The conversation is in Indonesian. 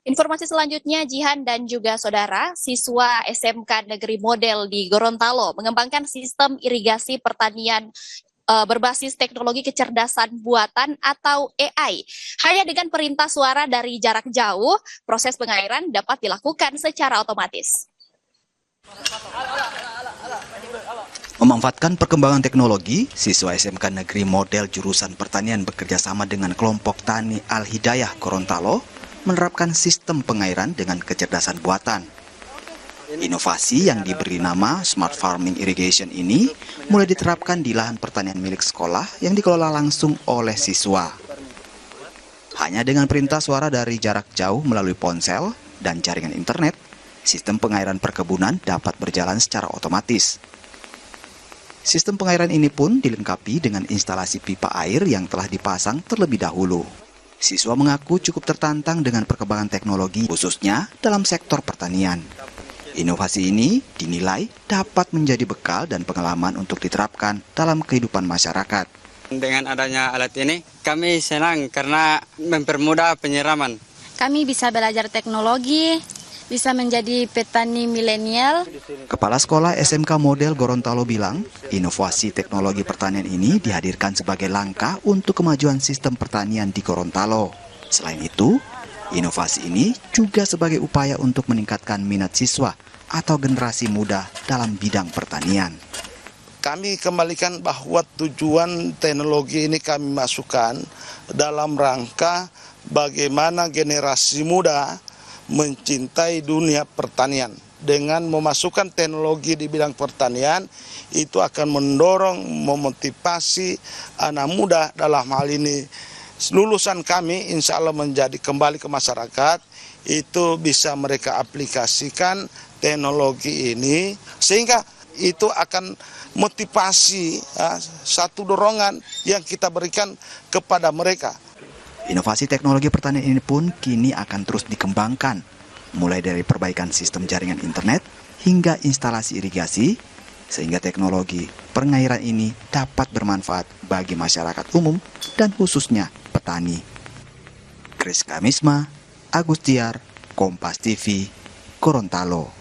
Informasi selanjutnya, Jihan dan juga saudara, siswa SMK Negeri Model di Gorontalo mengembangkan sistem irigasi pertanian berbasis teknologi kecerdasan buatan atau AI. Hanya dengan perintah suara dari jarak jauh, proses pengairan dapat dilakukan secara otomatis. Memanfaatkan perkembangan teknologi, siswa SMK Negeri Model jurusan pertanian bekerja sama dengan kelompok Tani Al-Hidayah Gorontalo menerapkan sistem pengairan dengan kecerdasan buatan. Inovasi yang diberi nama Smart Farming Irrigation ini mulai diterapkan di lahan pertanian milik sekolah yang dikelola langsung oleh siswa. Hanya dengan perintah suara dari jarak jauh melalui ponsel dan jaringan internet, sistem pengairan perkebunan dapat berjalan secara otomatis. Sistem pengairan ini pun dilengkapi dengan instalasi pipa air yang telah dipasang terlebih dahulu. Siswa mengaku cukup tertantang dengan perkembangan teknologi, khususnya dalam sektor pertanian. Inovasi ini dinilai dapat menjadi bekal dan pengalaman untuk diterapkan dalam kehidupan masyarakat. Dengan adanya alat ini, kami senang karena mempermudah penyiraman. Kami bisa belajar teknologi, bisa menjadi petani milenial. Kepala Sekolah SMK Model Gorontalo bilang, inovasi teknologi pertanian ini dihadirkan sebagai langkah untuk kemajuan sistem pertanian di Gorontalo. Selain itu, inovasi ini juga sebagai upaya untuk meningkatkan minat siswa atau generasi muda dalam bidang pertanian. Kami kembalikan bahwa tujuan teknologi ini kami masukkan dalam rangka bagaimana generasi muda mencintai dunia pertanian. Dengan memasukkan teknologi di bidang pertanian, itu akan mendorong, memotivasi anak muda dalam hal ini. Lulusan kami insya Allah menjadi kembali ke masyarakat, itu bisa mereka aplikasikan teknologi ini, sehingga itu akan motivasi, satu dorongan yang kita berikan kepada mereka. Inovasi teknologi pertanian ini pun kini akan terus dikembangkan, mulai dari perbaikan sistem jaringan internet hingga instalasi irigasi, sehingga teknologi pengairan ini dapat bermanfaat bagi masyarakat umum dan khususnya petani. Kris Kamisma, Agus Tiar, Kompas TV, Gorontalo.